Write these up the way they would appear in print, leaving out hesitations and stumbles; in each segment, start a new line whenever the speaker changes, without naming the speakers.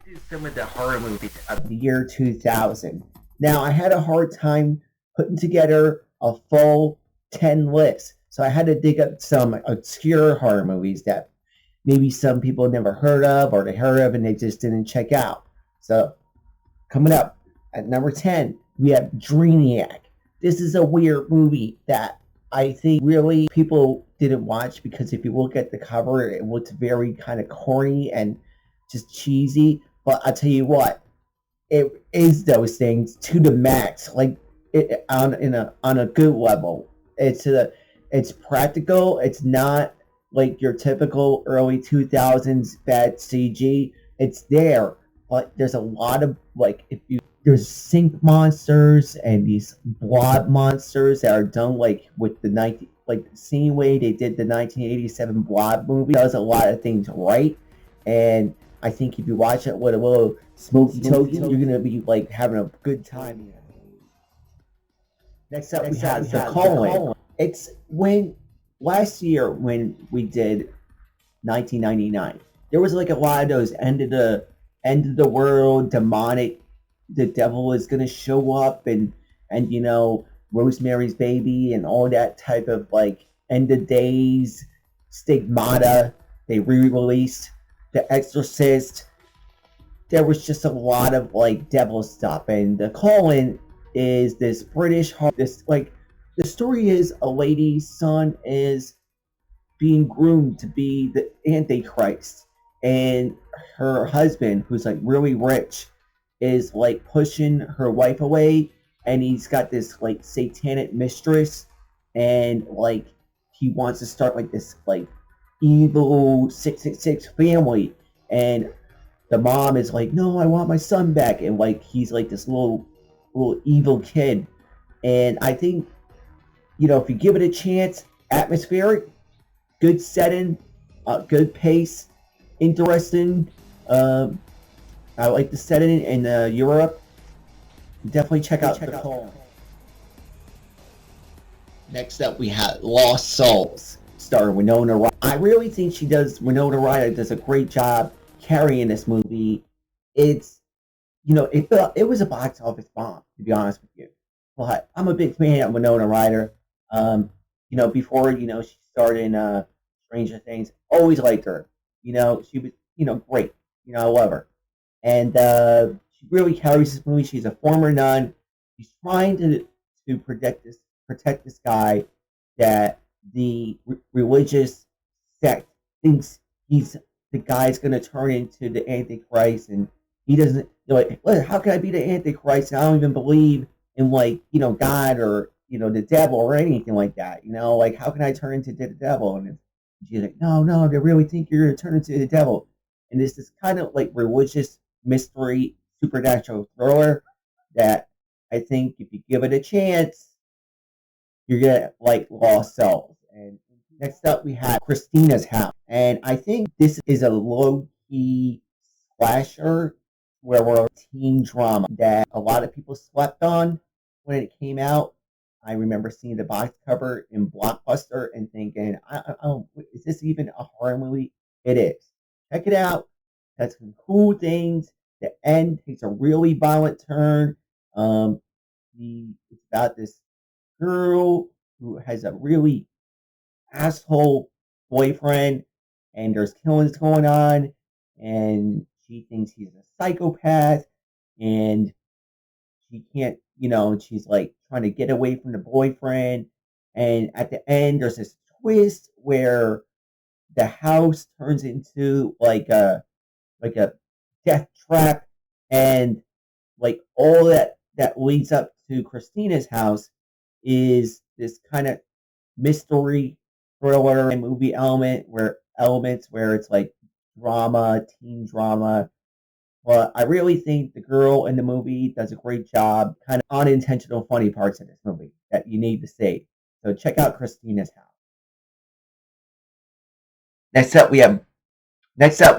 to some of the horror movies of the year 2000. Now, I had a hard time putting together a full 10 list, so I had to dig up some obscure horror movies that maybe some people never heard of or they heard of and they just didn't check out. So, coming up at number 10, we have Dreamiac. This is a weird movie that I think really people didn't watch because if you look at the cover, it looks very kind of corny and just cheesy. But I'll tell you what, it is those things to the max, like it on a good level. It's practical. It's not like your typical early 2000s bad CG. It's there, but there's a lot of like if you there's sink monsters and these blob monsters that are done like with the 19 like the same way they did the 1987 blob movie. Does a lot of things right, and I think if you watch it with a little smoky token, you're gonna be like having a good time. Next up, we have The Calling. It's when last year when we did 1999, there was like a lot of those end of the world demonic. The devil is gonna show up and Rosemary's Baby and all that type of like end of days stigmata. They re-released The Exorcist. There was just a lot of like devil stuff, and The Calling is this this like the story is a lady's son is being groomed to be the Antichrist, and her husband, who's like really rich, is like pushing her wife away, and he's got this like satanic mistress, and like he wants to start like this like evil 666 family, and the mom is like, no, I want my son back, and like he's like this little evil kid, and I think if you give it a chance, atmospheric, good setting, good pace, interesting. I like the setting in Europe. Definitely check out The Calling. Next up, we have Lost Souls, starring Winona Ryder. I really think Winona Ryder does a great job carrying this movie. It's, it was a box office bomb, to be honest with you. But I'm a big fan of Winona Ryder. Before, she started in Stranger Things, always liked her. She was, great. I love her. And she really carries this movie. She's a former nun. She's trying to protect this guy that the religious sect thinks the guy's going to turn into the Antichrist, and he doesn't. Like, how can I be the Antichrist? And I don't even believe in God or the devil or anything like that. Like how can I turn into the devil? And she's like, no, they really think you're going to turn into the devil. And it's this kind of like religious mystery supernatural thriller that I think if you give it a chance, you're gonna like Lost Souls. And next up we have Christina's House, and I think this is a low-key slasher where we're a teen drama that a lot of people slept on when it came out. I remember seeing the box cover in Blockbuster and thinking, is this even a horror movie? It is. Check it out. Has some cool things. The end takes a really violent turn. It's about this girl who has a really asshole boyfriend, and there's killings going on, and she thinks he's a psychopath, and she can't, she's like trying to get away from the boyfriend, and at the end there's this twist where the house turns into like a death trap, and like all that leads up to Christina's house is this kind of mystery thriller and movie elements where it's like drama, teen drama. But I really think the girl in the movie does a great job, kind of unintentional funny parts in this movie that you need to see. So check out Christina's House. Next up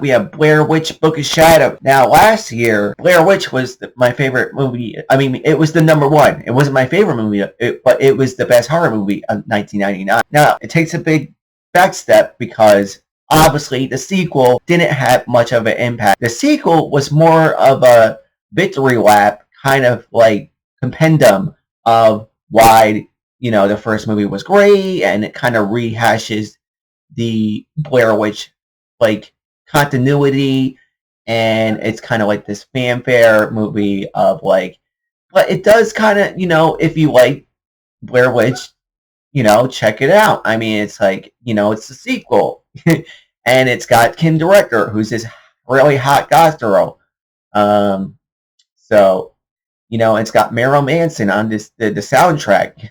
we have Blair Witch Book of Shadow. Now, last year, Blair Witch was my favorite movie. I mean, it was the number one. It wasn't my favorite movie, but it was the best horror movie of 1999. Now, it takes a big back step because Obviously, the sequel didn't have much of an impact. The sequel was more of a victory lap, kind of like compendium of why the first movie was great, and it kind of rehashes the Blair Witch like continuity, and it's kind of like this fanfare movie of like, but it does kind of if you like Blair Witch, check it out. I mean, it's like, it's a sequel. And it's got Kim Director, who's this really hot goth girl. Um, so, it's got Marilyn Manson on the soundtrack.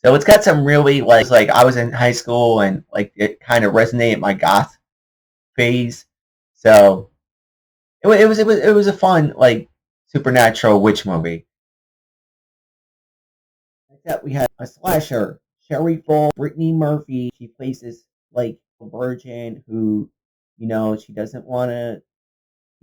So it's got some really like I was in high school and like it kind of resonated my goth phase. So it was a fun like supernatural witch movie. Like that we had a slasher, Sherry Fall, Brittany Murphy. She plays this like a virgin who, she doesn't want to,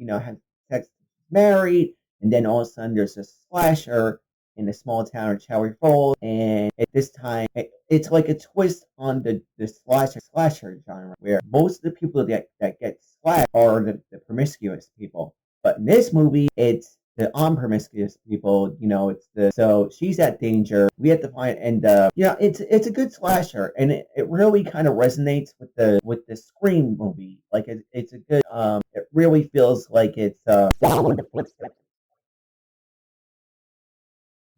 have sex, married, and then all of a sudden there's a slasher in a small town of Cherry Falls, and at this time it's like a twist on the slasher genre, where most of the people that get slashed are the promiscuous people, but in this movie it's the unpromiscuous people. It's the so she's at danger. We have to find, and it's a good slasher, and it really kind of resonates with the Scream movie. Like it's a good it really feels like it's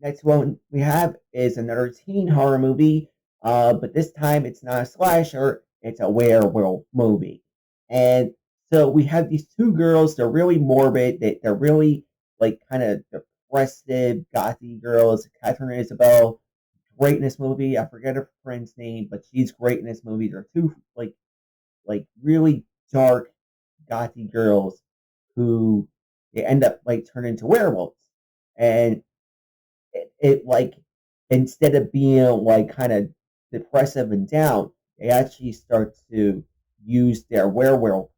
next one we have is another teen horror movie, but this time it's not a slasher, it's a werewolf movie. And so we have these two girls, they're really morbid, they're really like kind of depressive, gothy girls. Catherine Isabel, great in this movie. I forget her friend's name, but she's great in this movie. They're two like really dark, gothy girls who they end up like turning into werewolves. And it like instead of being like kind of depressive and down, they actually start to use their werewolf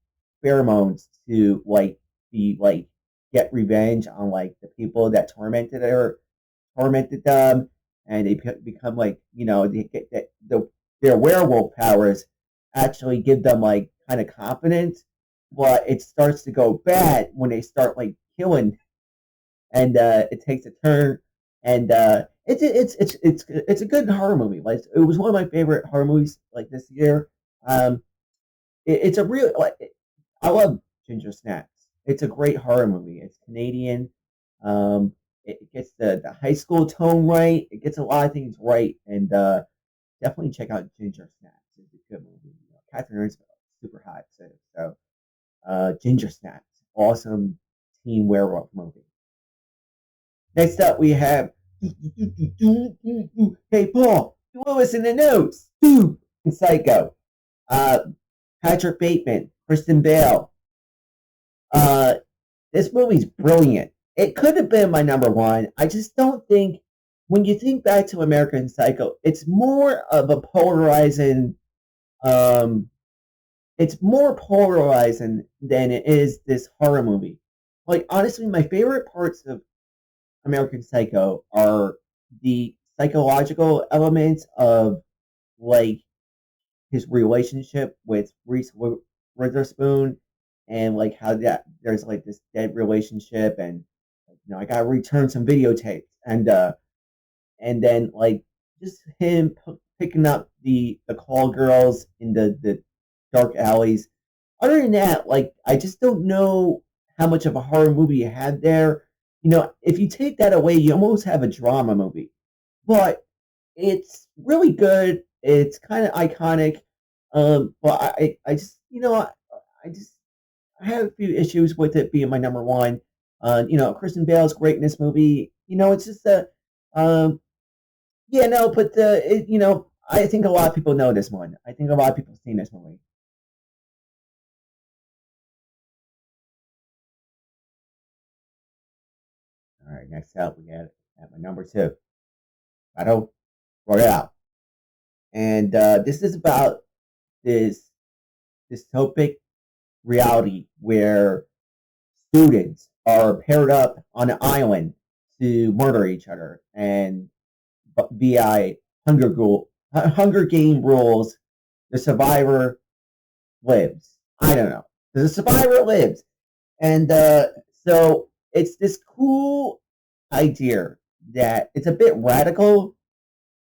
pheromones to like be like get revenge on like the people that tormented them, and they become like they get their werewolf powers actually give them like kind of confidence, but it starts to go bad when they start like killing, and it takes a turn, and it's a good horror movie. Like it was one of my favorite horror movies like this year. Um, it's a real like I love Ginger Snaps. It's a great horror movie. It's Canadian. Um, it gets the high school tone right. It gets a lot of things right, and definitely check out Ginger Snaps. It's a good movie. Catherine is super hot too. So Ginger Snaps, awesome teen werewolf movie. Next up, we have Hey Paul, Lewis in the News, and Psycho. Uh, Patrick Bateman, Kristen Bale. Uh, this movie's brilliant. It could have been my number one. I just don't think when you think back to American Psycho, it's more of a polarizing. Um, it's more polarizing than it is this horror movie. Like honestly, my favorite parts of American Psycho are the psychological elements of like his relationship with Reese Witherspoon, and like how that there's like this dead relationship, and I gotta return some videotapes, and then like just him picking up the call girls in the dark alleys. Other than that, like I just don't know how much of a horror movie you had there. If you take that away, you almost have a drama movie. But it's really good. It's kind of iconic. But I just I just I have a few issues with it being my number one. Kristen Bale's great in this movie. It's just a um yeah, no, but I think a lot of people know this one. I think a lot of people have seen this movie. All right, next up we got at my number two, Battle Royale, and this is about this dystopic reality where students are paired up on an island to murder each other, and via Hunger Game rules, the survivor lives. I don't know. The survivor lives. And so it's this cool idea that it's a bit radical,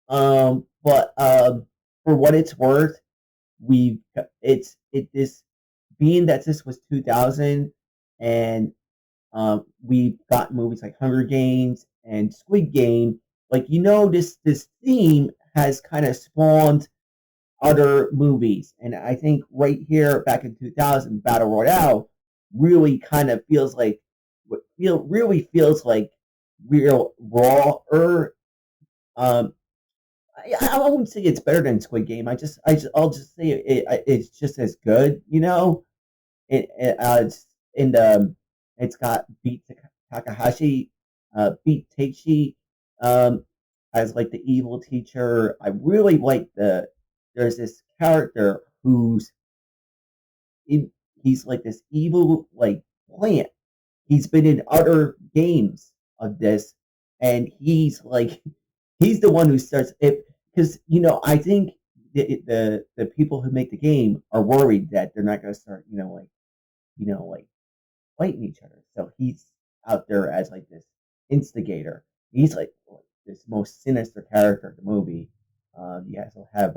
but for what it's worth, we it this being that this was 2000 and we've got movies like Hunger Games and Squid Game. Like this theme has kind of spawned other movies, and I think right here back in 2000, Battle Royale really kind of feels like really feels like real raw. Um, I won't say it's better than Squid Game. I'll just say it's just as good. It's in the it's got Beat Takahashi, Beat Takeishi, um, as like the evil teacher. I really like there's this character who's in, he's like this evil like plant. He's been in other games of this, and he's the one who starts it because I think the people who make the game are worried that they're not going to start like fighting each other. So he's out there as like this instigator. He's like this most sinister character in the movie. You also have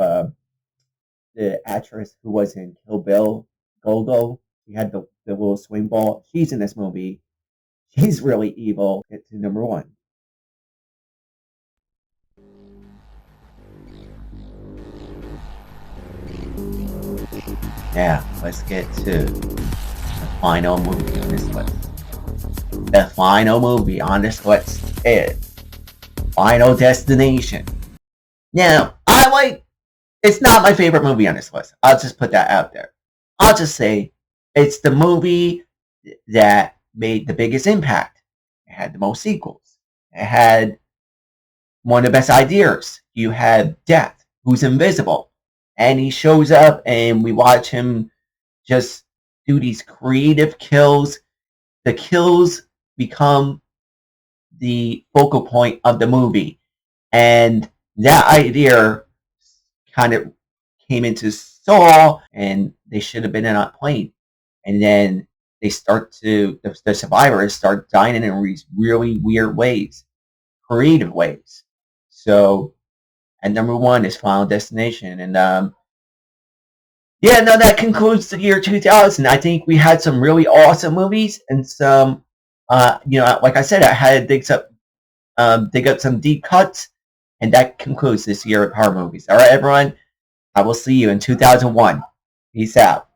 the actress who was in Kill Bill, Gogo. She had the little swing ball. She's in this movie. She's really evil. Get to number one. Yeah, let's get to the final movie on this list. The final movie on this list is Final Destination. Now, it's not my favorite movie on this list. I'll just put that out there. I'll just say it's the movie that made the biggest impact. It had the most sequels. It had one of the best ideas. You have Death, who's invisible, and he shows up, and we watch him just do these creative kills. The kills become the focal point of the movie, and that idea kind of came into Saw, and they should have been in a plane, and then the survivors start dying in these really weird ways, creative ways. So, and number one is Final Destination, and yeah, no, that concludes the year 2000. I think we had some really awesome movies and some, like I said, I had to dig up some deep cuts, and that concludes this year of horror movies. All right, everyone, I will see you in 2001. Peace out.